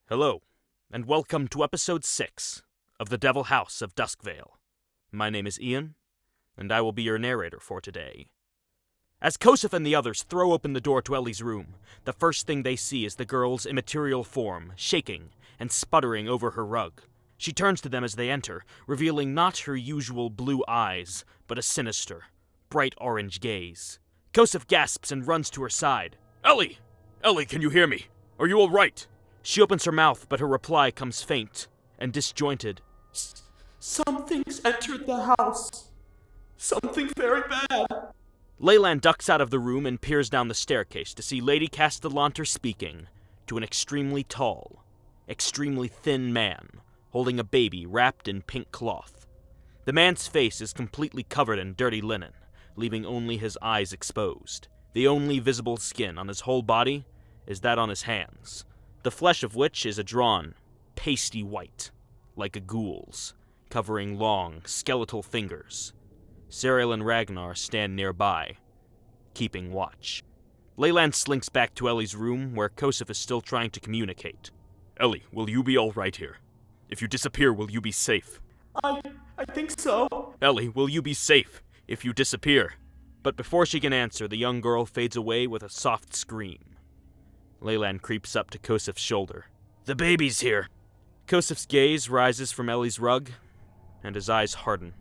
Hello, and welcome to Episode 6 of The Devil House of Duskvale. My name is Ian, and I will be your narrator for today. As Kosef and the others throw open the door to Ellie's room, the first thing they see is the girl's immaterial form, shaking and sputtering over her rug. She turns to them as they enter, revealing not her usual blue eyes, but a sinister, bright orange gaze. Kosef gasps and runs to her side. Ellie! Ellie, can you hear me? Are you all right? She opens her mouth, but her reply comes faint and disjointed. Something's entered the house. Something very bad. Laylan ducks out of the room and peers down the staircase to see Lady Castellanter speaking to an extremely tall, extremely thin man holding a baby wrapped in pink cloth. The man's face is completely covered in dirty linen, leaving only his eyes exposed. The only visible skin on his whole body is that on his hands, the flesh of which is a drawn, pasty white, like a ghoul's, covering long, skeletal fingers. Cyril and Ragnar stand nearby, keeping watch. Laylan slinks back to Ellie's room, where Kosef is still trying to communicate. Ellie, will you be all right here? If you disappear, will you be safe? I think so. Ellie, will you be safe if you disappear? But before she can answer, the young girl fades away with a soft scream. Laylan creeps up to Kosef's shoulder. The baby's here. Kosef's gaze rises from Ellie's rug, and his eyes harden.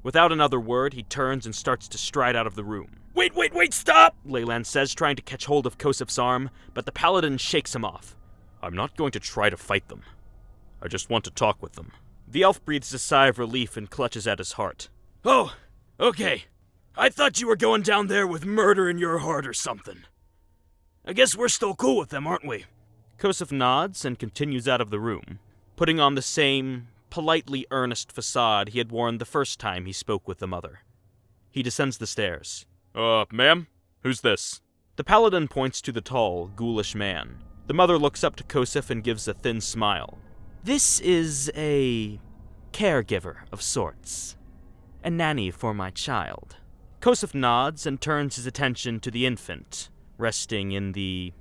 Without another word, he turns and starts to stride out of the room. Wait, stop! Laylan says, trying to catch hold of Kosef's arm, but the paladin shakes him off. I'm not going to try to fight them. I just want to talk with them. The elf breathes a sigh of relief and clutches at his heart. Oh, okay. I thought you were going down there with murder in your heart or something. I guess we're still cool with them, aren't we? Kosef nods and continues out of the room, putting on the same politely earnest facade he had worn the first time he spoke with the mother. He descends the stairs. Ma'am? Who's this? The paladin points to the tall, ghoulish man. The mother looks up to Kosef and gives a thin smile. This is a caregiver of sorts. A nanny for my child. Kosef nods and turns his attention to the infant, resting in the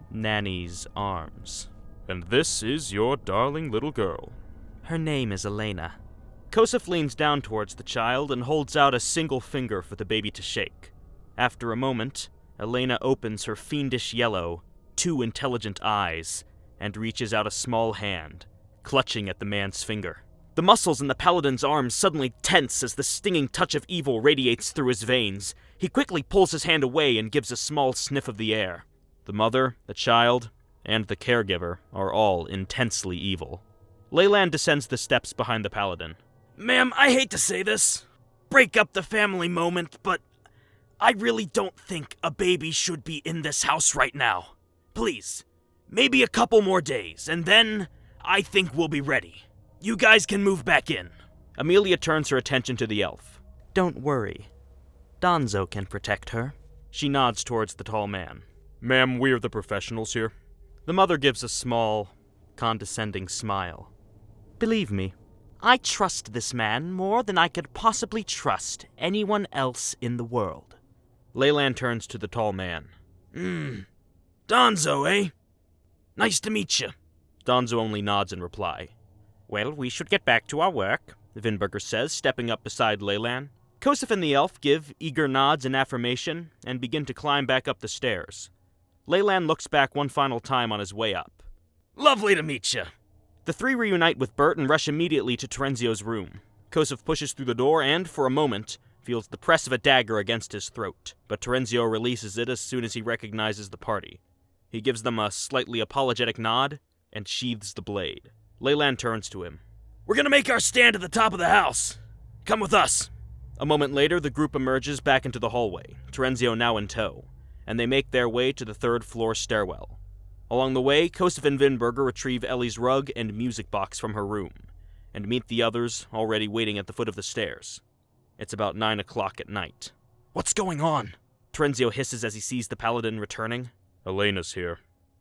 nanny's arms. And this is your darling little girl. Her name is Elena. Kosef leans down towards the child and holds out a single finger for the baby to shake. After a moment, Elena opens her fiendish yellow, too intelligent eyes and reaches out a small hand, clutching at the man's finger. The muscles in the paladin's arms suddenly tense as the stinging touch of evil radiates through his veins. He quickly pulls his hand away and gives a small sniff of the air. The mother, the child, and the caregiver are all intensely evil. Laylan descends the steps behind the paladin. Ma'am, I hate to say this. Break up the family moment, but I really don't think a baby should be in this house right now. Please, maybe a couple more days, and then I think we'll be ready. You guys can move back in. Amelia turns her attention to the elf. Don't worry. Donzo can protect her. She nods towards the tall man. Ma'am, we're the professionals here. The mother gives a small, condescending smile. Believe me, I trust this man more than I could possibly trust anyone else in the world. Laylan turns to the tall man. Donzo, eh? Nice to meet you. Donzo only nods in reply. Well, we should get back to our work, Vinberger says, stepping up beside Laylan. Kosef and the elf give eager nods in affirmation and begin to climb back up the stairs. Laylan looks back one final time on his way up. Lovely to meet you. The three reunite with Bert and rush immediately to Terenzio's room. Kosef pushes through the door and, for a moment, feels the press of a dagger against his throat, but Terenzio releases it as soon as he recognizes the party. He gives them a slightly apologetic nod and sheathes the blade. Laylan turns to him. We're gonna make our stand at the top of the house. Come with us. A moment later, the group emerges back into the hallway, Terenzio now in tow, and they make their way to the third-floor stairwell. Along the way, Kosef and Vinberger retrieve Ellie's rug and music box from her room, and meet the others already waiting at the foot of the stairs. It's about 9 o'clock at night. What's going on? Terenzio hisses as he sees the paladin returning. Elena's here,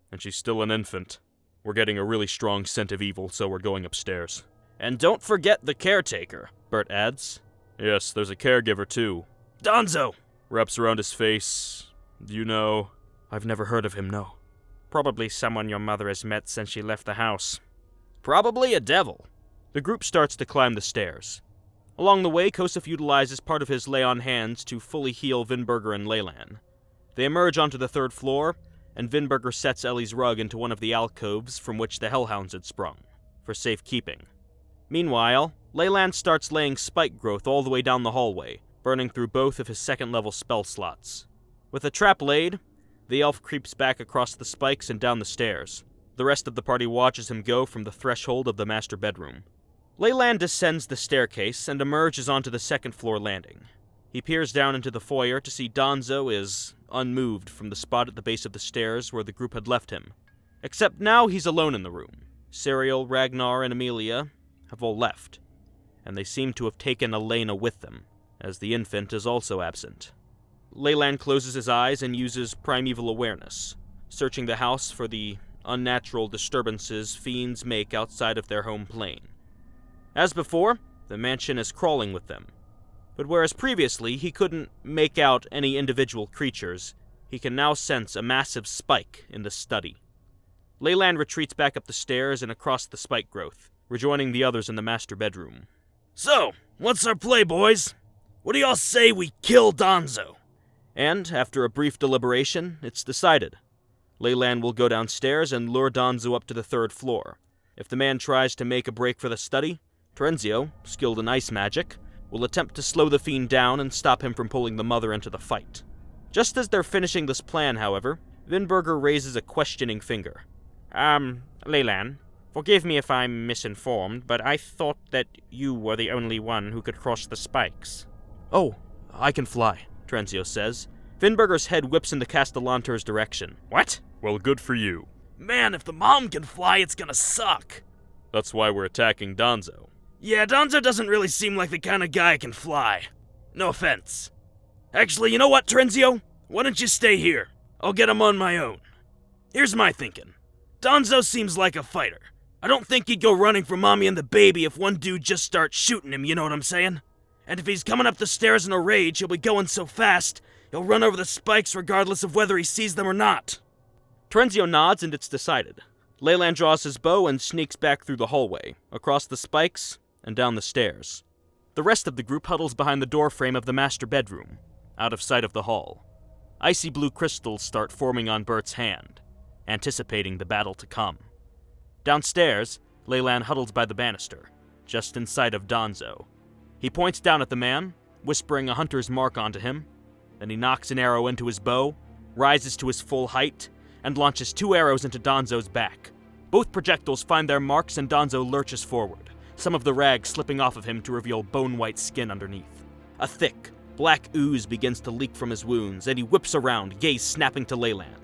and she's still an infant. We're getting a really strong scent of evil, so we're going upstairs. And don't forget the caretaker, Bert adds. Yes, there's a caregiver too. Donzo! Wraps around his face. You know... I've never heard of him, no. Probably someone your mother has met since she left the house. Probably a devil. The group starts to climb the stairs. Along the way, Kosef utilizes part of his lay on hands to fully heal Vinberger and Laylan. They emerge onto the third floor, and Vinberger sets Ellie's rug into one of the alcoves from which the hellhounds had sprung, for safekeeping. Meanwhile, Laylan starts laying spike growth all the way down the hallway, burning through both of his second-level spell slots. With a trap laid, the elf creeps back across the spikes and down the stairs. The rest of the party watches him go from the threshold of the master bedroom. Laylan descends the staircase and emerges onto the second-floor landing. He peers down into the foyer to see Donzo is unmoved from the spot at the base of the stairs where the group had left him. Except now he's alone in the room. Cyril, Ragnar, and Amelia have all left, and they seem to have taken Elena with them, as the infant is also absent. Laylan closes his eyes and uses primeval awareness, searching the house for the unnatural disturbances fiends make outside of their home plane. As before, the mansion is crawling with them. But whereas previously he couldn't make out any individual creatures, he can now sense a massive spike in the study. Laylan retreats back up the stairs and across the spike growth, rejoining the others in the master bedroom. So, what's our play, boys? What do y'all say we kill Donzo? And, after a brief deliberation, it's decided. Laylan will go downstairs and lure Donzo up to the third floor. If the man tries to make a break for the study, Terenzio, skilled in ice magic, will attempt to slow the fiend down and stop him from pulling the mother into the fight. Just as they're finishing this plan, however, Vinberger raises a questioning finger. Laylan, forgive me if I'm misinformed, but I thought that you were the only one who could cross the spikes. Oh, I can fly, Terenzio says. Vinberger's head whips in the Castellanter's direction. What? Well, good for you. Man, if the mom can fly, it's gonna suck. That's why we're attacking Donzo. Yeah, Donzo doesn't really seem like the kind of guy who can fly. No offense. Actually, you know what, Terenzio? Why don't you stay here? I'll get him on my own. Here's my thinking. Donzo seems like a fighter. I don't think he'd go running for mommy and the baby if one dude just starts shooting him, you know what I'm saying? And if he's coming up the stairs in a rage, he'll be going so fast, he'll run over the spikes regardless of whether he sees them or not. Terenzio nods and it's decided. Laylan draws his bow and sneaks back through the hallway, across the spikes, and down the stairs. The rest of the group huddles behind the doorframe of the master bedroom, out of sight of the hall. Icy blue crystals start forming on Bert's hand, anticipating the battle to come. Downstairs, Laylan huddles by the banister, just in sight of Donzo. He points down at the man, whispering a hunter's mark onto him. Then he knocks an arrow into his bow, rises to his full height, and launches 2 arrows into Donzo's back. Both projectiles find their marks and Donzo lurches forward, some of the rags slipping off of him to reveal bone-white skin underneath. A thick, black ooze begins to leak from his wounds, and he whips around, gaze snapping to Laylan.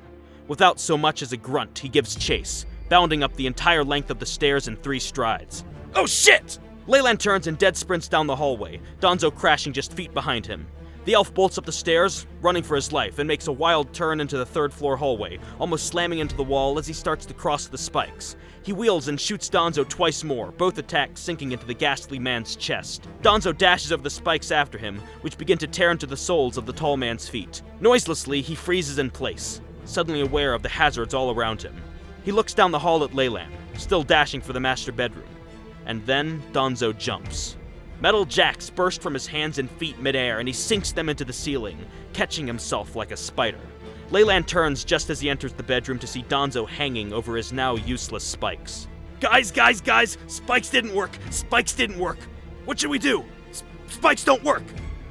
Without so much as a grunt, he gives chase, bounding up the entire length of the stairs in 3 strides. Oh shit! Laylan turns and dead sprints down the hallway, Donzo crashing just feet behind him. The elf bolts up the stairs, running for his life, and makes a wild turn into the third-floor hallway, almost slamming into the wall as he starts to cross the spikes. He wheels and shoots Donzo twice more, both attacks sinking into the ghastly man's chest. Donzo dashes over the spikes after him, which begin to tear into the soles of the tall man's feet. Noiselessly, he freezes in place, suddenly aware of the hazards all around him. He looks down the hall at Laylan, still dashing for the master bedroom. And then Donzo jumps. Metal jacks burst from his hands and feet midair, and he sinks them into the ceiling, catching himself like a spider. Laylan turns just as he enters the bedroom to see Donzo hanging over his now useless spikes. Guys! Spikes didn't work! Spikes didn't work! What should we do? Spikes don't work!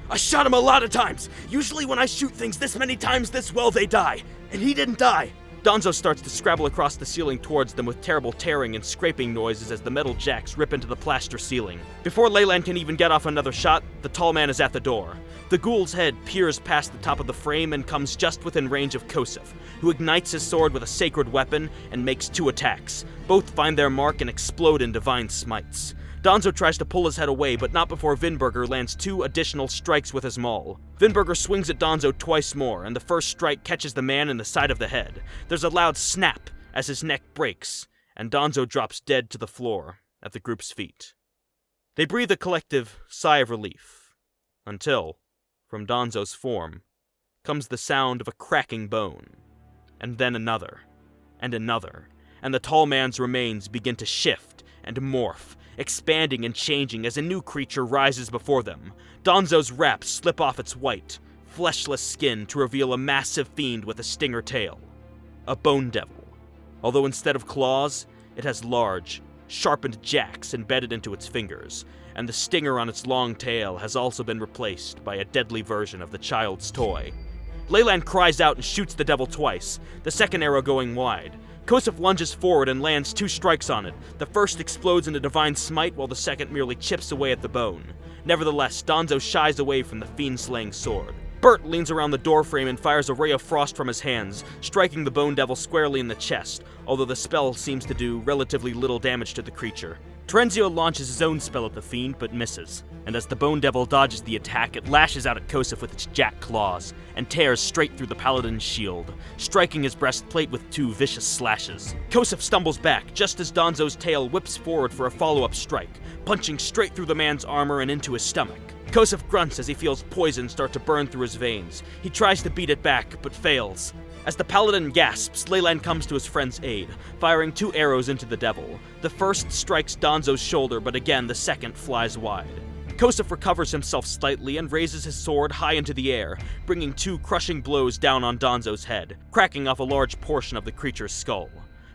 I shot him a lot of times! Usually when I shoot things this many times this well, they die. And he didn't die! Donzo starts to scrabble across the ceiling towards them with terrible tearing and scraping noises as the metal jacks rip into the plaster ceiling. Before Laylan can even get off another shot, the tall man is at the door. The ghoul's head peers past the top of the frame and comes just within range of Kosef, who ignites his sword with a sacred weapon and makes 2 attacks. Both find their mark and explode in divine smites. Donzo tries to pull his head away, but not before Vinberger lands 2 additional strikes with his maul. Vinberger swings at Donzo twice more, and the first strike catches the man in the side of the head. There's a loud snap as his neck breaks, and Donzo drops dead to the floor at the group's feet. They breathe a collective sigh of relief, until, from Donzo's form, comes the sound of a cracking bone, and then another, and another, and the tall man's remains begin to shift and morph, expanding and changing as a new creature rises before them. Danzo's wraps slip off its white, fleshless skin to reveal a massive fiend with a stinger tail. A bone devil. Although instead of claws, it has large, sharpened jacks embedded into its fingers, and the stinger on its long tail has also been replaced by a deadly version of the child's toy. Laylan cries out and shoots the devil twice, the second arrow going wide. Kosef lunges forward and lands 2 strikes on it. The first explodes in a divine smite, while the second merely chips away at the bone. Nevertheless, Danzo shies away from the fiend-slaying sword. Bert leans around the doorframe and fires a ray of frost from his hands, striking the bone devil squarely in the chest, although the spell seems to do relatively little damage to the creature. Terenzio launches his own spell at the fiend, but misses, and as the bone devil dodges the attack, it lashes out at Kosef with its jack claws, and tears straight through the paladin's shield, striking his breastplate with 2 vicious slashes. Kosef stumbles back, just as Danzo's tail whips forward for a follow-up strike, punching straight through the man's armor and into his stomach. Kosef grunts as he feels poison start to burn through his veins. He tries to beat it back, but fails. As the paladin gasps, Laylan comes to his friend's aid, firing 2 arrows into the devil. The first strikes Danzo's shoulder, but again the second flies wide. Kosef recovers himself slightly and raises his sword high into the air, bringing 2 crushing blows down on Danzo's head, cracking off a large portion of the creature's skull.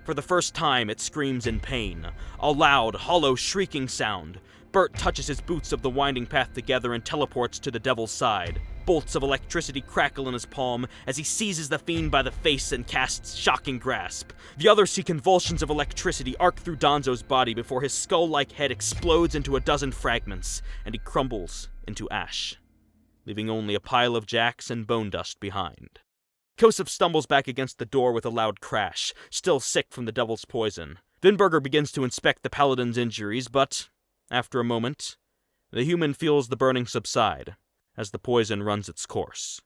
For the first time, it screams in pain, a loud, hollow, shrieking sound. Bert touches his boots of the winding path together and teleports to the devil's side. Bolts of electricity crackle in his palm as he seizes the fiend by the face and casts Shocking Grasp. The others see convulsions of electricity arc through Danzo's body before his skull-like head explodes into a dozen fragments, and he crumbles into ash, leaving only a pile of jacks and bone dust behind. Kosef stumbles back against the door with a loud crash, still sick from the devil's poison. Vinberger begins to inspect the paladin's injuries, but after a moment, the human feels the burning subside as the poison runs its course.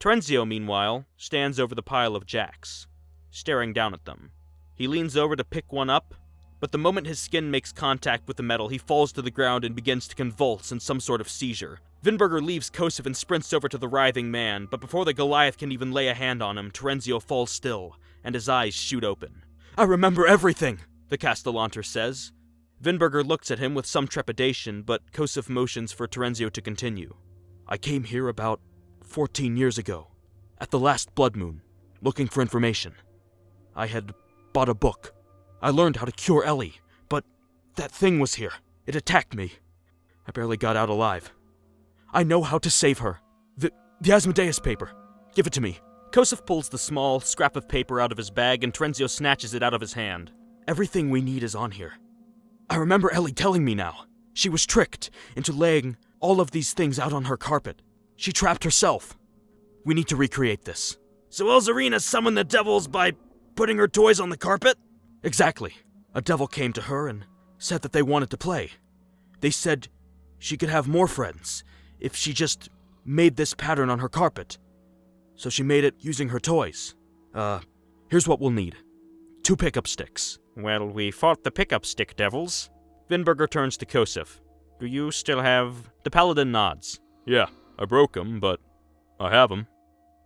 Terenzio, meanwhile, stands over the pile of jacks, staring down at them. He leans over to pick one up, but the moment his skin makes contact with the metal, he falls to the ground and begins to convulse in some sort of seizure. Vinberger leaves Kosef and sprints over to the writhing man, but before the Goliath can even lay a hand on him, Terenzio falls still, and his eyes shoot open. "I remember everything," the Castellanter says. Vinberger looks at him with some trepidation, but Kosef motions for Terenzio to continue. "I came here about 14 years ago, at the last blood moon, looking for information. I had bought a book. I learned how to cure Ellie, but that thing was here. It attacked me. I barely got out alive. I know how to save her. The Asmodeus paper. Give it to me." Kosef pulls the small scrap of paper out of his bag, and Terenzio snatches it out of his hand. "Everything we need is on here. I remember Ellie telling me now. She was tricked into laying all of these things out on her carpet. She trapped herself. We need to recreate this." "So Elzarina summoned the devils by putting her toys on the carpet?" "Exactly. A devil came to her and said that they wanted to play. They said she could have more friends if she just made this pattern on her carpet. So she made it using her toys. Here's what we'll need. 2 pickup sticks." "Well, we fought the pickup stick devils." Vinberger turns to Kosef. "Do you still have—" The paladin nods. Yeah, I broke 'em, but I have 'em.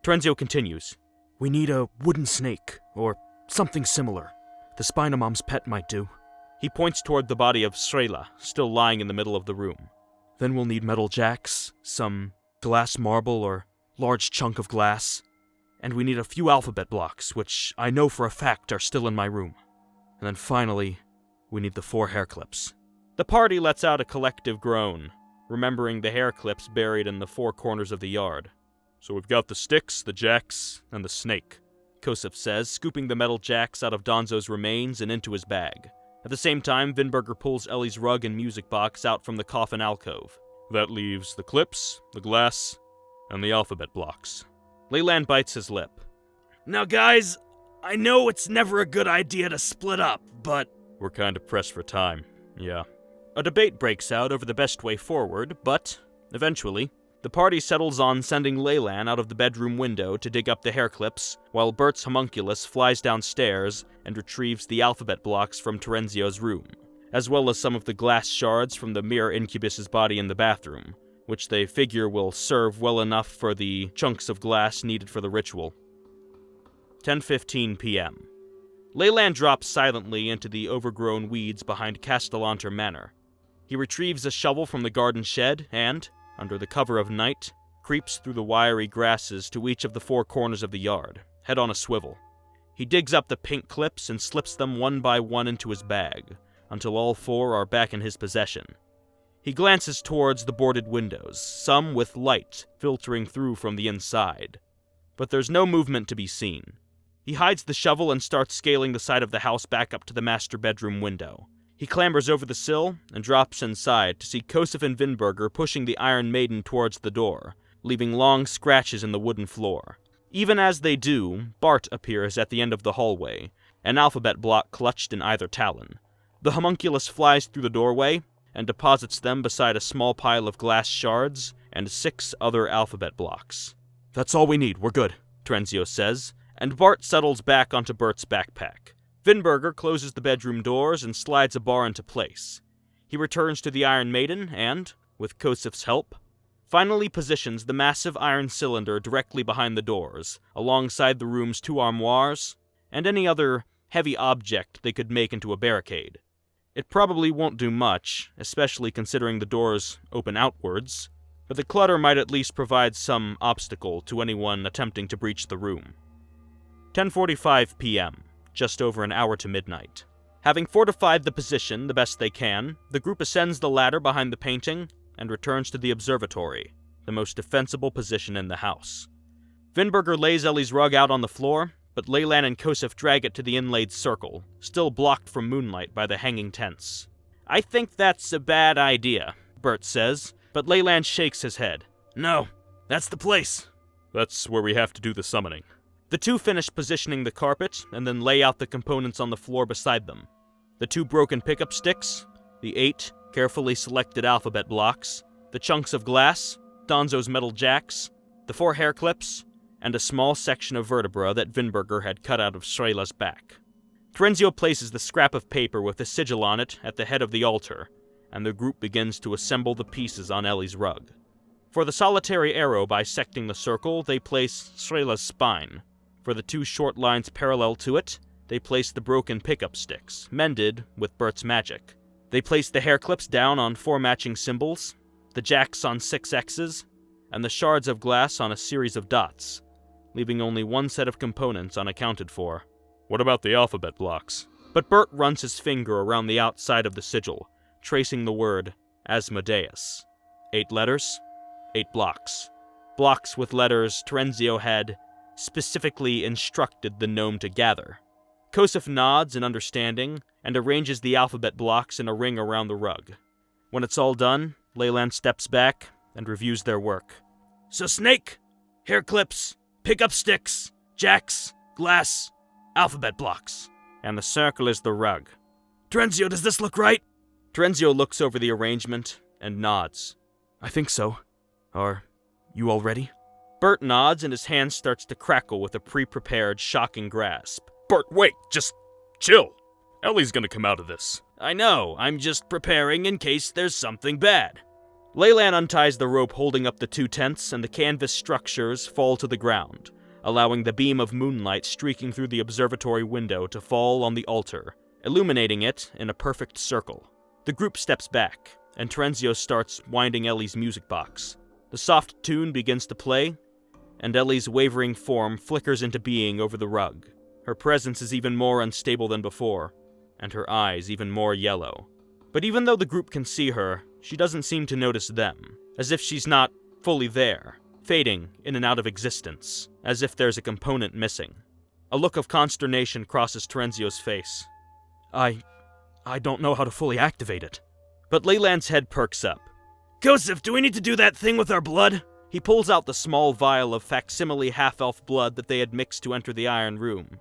Terenzio continues. "We need a wooden snake, or something similar. The Spinomom's pet might do." He points toward the body of Srela, still lying in the middle of the room. "Then we'll need metal jacks, some glass marble or large chunk of glass, and we need a few alphabet blocks, which I know for a fact are still in my room. And then finally, we need the 4 hair clips." The party lets out a collective groan, remembering the hair clips buried in the 4 corners of the yard. So we've got the sticks, the jacks, and the snake, Kosef says, scooping the metal jacks out of Danzo's remains and into his bag. At the same time, Vinberger pulls Ellie's rug and music box out from the coffin alcove. That leaves the clips, the glass, and the alphabet blocks. Laylan bites his lip. "Now guys, I know it's never a good idea to split up, but..." "We're kind of pressed for time, yeah." A debate breaks out over the best way forward, but, eventually, the party settles on sending Laylan out of the bedroom window to dig up the hair clips, while Bert's homunculus flies downstairs and retrieves the alphabet blocks from Terenzio's room, as well as some of the glass shards from the mirror incubus's body in the bathroom, which they figure will serve well enough for the chunks of glass needed for the ritual. 10:15 p.m. Laylan drops silently into the overgrown weeds behind Castellanter Manor. He retrieves a shovel from the garden shed and, under the cover of night, creeps through the wiry grasses to each of the 4 corners of the yard, head on a swivel. He digs up the pink clips and slips them one by one into his bag, until all 4 are back in his possession. He glances towards the boarded windows, some with light filtering through from the inside. But there's no movement to be seen. He hides the shovel and starts scaling the side of the house back up to the master bedroom window. He clambers over the sill and drops inside to see Kosef and Vinberger pushing the Iron Maiden towards the door, leaving long scratches in the wooden floor. Even as they do, Bert appears at the end of the hallway, an alphabet block clutched in either talon. The homunculus flies through the doorway and deposits them beside a small pile of glass shards and 6 other alphabet blocks. That's all we need, we're good, Terenzio says, and Bart settles back onto Bert's backpack. Vinberger closes the bedroom doors and slides a bar into place. He returns to the Iron Maiden and, with Kosef's help, finally positions the massive iron cylinder directly behind the doors, alongside the room's 2 armoires, and any other heavy object they could make into a barricade. It probably won't do much, especially considering the doors open outwards, but the clutter might at least provide some obstacle to anyone attempting to breach the room. 10:45 p.m., just over an hour to midnight. Having fortified the position the best they can, the group ascends the ladder behind the painting and returns to the observatory, the most defensible position in the house. Vinberger lays Ellie's rug out on the floor, but Laylan and Kosef drag it to the inlaid circle, still blocked from moonlight by the hanging tents. "I think that's a bad idea," Bert says, but Laylan shakes his head. "No, that's the place." That's where we have to do the summoning. The 2 finish positioning the carpet and then lay out the components on the floor beside them. The 2 broken pickup sticks, the 8 carefully selected alphabet blocks, the chunks of glass, Donzo's metal jacks, the 4 hair clips, and a small section of vertebra that Vinberger had cut out of Strela's back. Terenzio places the scrap of paper with the sigil on it at the head of the altar, and the group begins to assemble the pieces on Ellie's rug. For the solitary arrow bisecting the circle, they place Strela's spine. For the 2 short lines parallel to it, they place the broken pickup sticks, mended with Bert's magic. They place the hair clips down on 4 matching symbols, the jacks on 6 X's, and the shards of glass on a series of dots, leaving only 1 set of components unaccounted for. What about the alphabet blocks? But Bert runs his finger around the outside of the sigil, tracing the word Asmodeus. 8 letters, 8 blocks. Blocks with letters Terenzio had specifically instructed the gnome to gather. Kosef nods in understanding and arranges the alphabet blocks in a ring around the rug. When it's all done, Laylan steps back and reviews their work. "So snake, hair clips, pickup sticks, jacks, glass, alphabet blocks. And the circle is the rug." "Terenzio, does this look right?" Terenzio looks over the arrangement and nods. I think so. Are you all ready? Bert nods and his hand starts to crackle with a pre-prepared, shocking grasp. Bert, wait, just chill. Ellie's gonna come out of this. "I know, I'm just preparing in case there's something bad." Laylan unties the rope holding up the 2 tents, and the canvas structures fall to the ground, allowing the beam of moonlight streaking through the observatory window to fall on the altar, illuminating it in a perfect circle. The group steps back, and Terenzio starts winding Ellie's music box. The soft tune begins to play, and Ellie's wavering form flickers into being over the rug. Her presence is even more unstable than before, and her eyes even more yellow. But even though the group can see her, she doesn't seem to notice them, as if she's not fully there, fading in and out of existence, as if there's a component missing. A look of consternation crosses Terenzio's face. I don't know how to fully activate it. But Laylan's head perks up. "Kosef, do we need to do that thing with our blood?" He pulls out the small vial of facsimile half-elf blood that they had mixed to enter the iron room.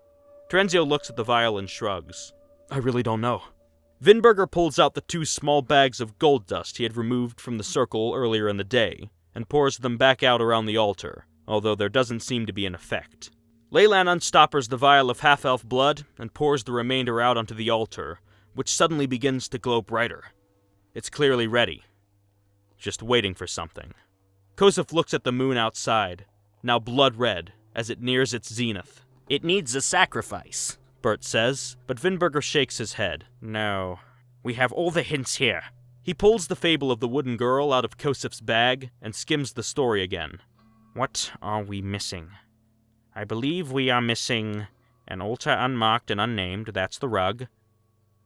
Terenzio looks at the vial and shrugs. I really don't know. Vinberger pulls out the 2 small bags of gold dust he had removed from the circle earlier in the day, and pours them back out around the altar, although there doesn't seem to be an effect. Laylan unstoppers the vial of half-elf blood and pours the remainder out onto the altar, which suddenly begins to glow brighter. It's clearly ready, just waiting for something. Kosef looks at the moon outside, now blood-red, as it nears its zenith. "It needs a sacrifice," Bert says, but Vinberger shakes his head. No. We have all the hints here. He pulls the fable of the wooden girl out of Kosef's bag and skims the story again. What are we missing? I believe we are missing an altar unmarked and unnamed, that's the rug.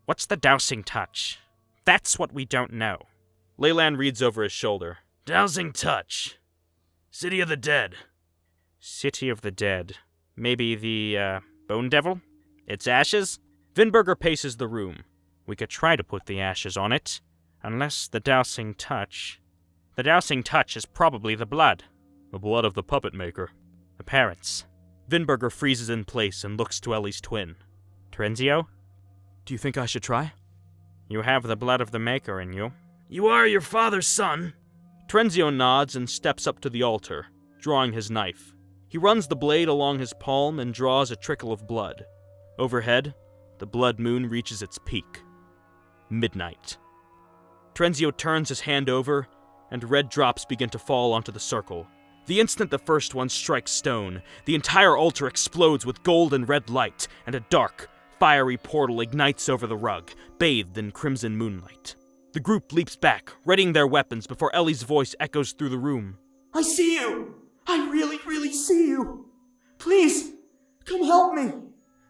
What's the dowsing touch? That's what we don't know. Laylan reads over his shoulder. Dowsing touch. City of the Dead. City of the Dead. Maybe the, Bone Devil? Its ashes? Vinberger paces the room. We could try to put the ashes on it. Unless the dowsing touch... The dowsing touch is probably the blood. The blood of the puppet maker. The parents. Vinberger freezes in place and looks to Ellie's twin. Terenzio? Do you think I should try? You have the blood of the maker in you. You are your father's son. Terenzio nods and steps up to the altar, drawing his knife. He runs the blade along his palm and draws a trickle of blood. Overhead, the blood moon reaches its peak. Midnight. Terenzio turns his hand over, and red drops begin to fall onto the circle. The instant the first one strikes stone, the entire altar explodes with gold and red light, and a dark, fiery portal ignites over the rug, bathed in crimson moonlight. The group leaps back, readying their weapons before Ellie's voice echoes through the room. I see you! I really see you! Please, come help me!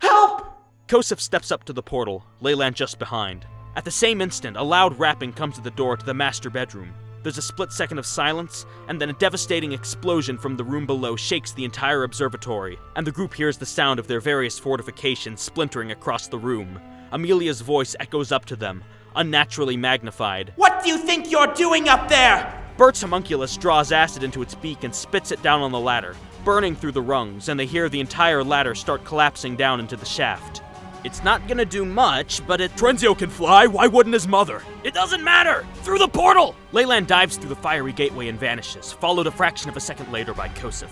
Help! Kosef steps up to the portal, Laylan just behind. At the same instant, a loud rapping comes to the door to the master bedroom. There's a split second of silence, and then a devastating explosion from the room below shakes the entire observatory, and the group hears the sound of their various fortifications splintering across the room. Amelia's voice echoes up to them, unnaturally magnified. What do you think you're doing up there? Bert's homunculus draws acid into its beak and spits it down on the ladder, burning through the rungs, and they hear the entire ladder start collapsing down into the shaft. It's not gonna do much, but Terenzio can fly, why wouldn't his mother? It doesn't matter! Through the portal! Laylan dives through the fiery gateway and vanishes, followed a fraction of a second later by Kosef.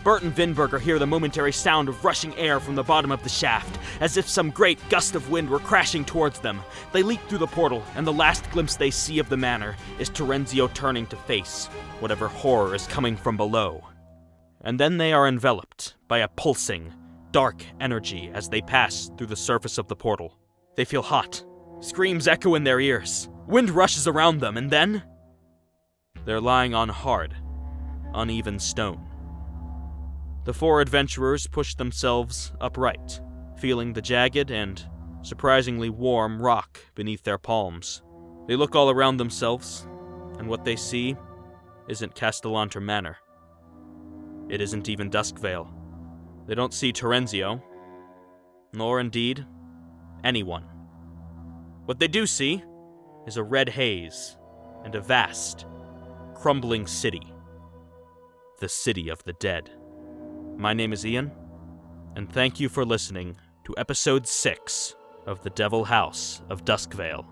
Bert and Vinberger hear the momentary sound of rushing air from the bottom of the shaft, as if some great gust of wind were crashing towards them. They leap through the portal, and the last glimpse they see of the manor is Terenzio turning to face whatever horror is coming from below. And then they are enveloped by a pulsing, dark energy as they pass through the surface of the portal. They feel hot. Screams echo in their ears. Wind rushes around them, and then they're lying on hard, uneven stone. The four adventurers push themselves upright, feeling the jagged and surprisingly warm rock beneath their palms. They look all around themselves, and what they see isn't Castellanter Manor. It isn't even Duskvale. They don't see Terenzio, nor indeed anyone. What they do see is a red haze and a vast, crumbling city. The City of the Dead. My name is Ian, and thank you for listening to Episode 6 of The Devil House of Duskvale.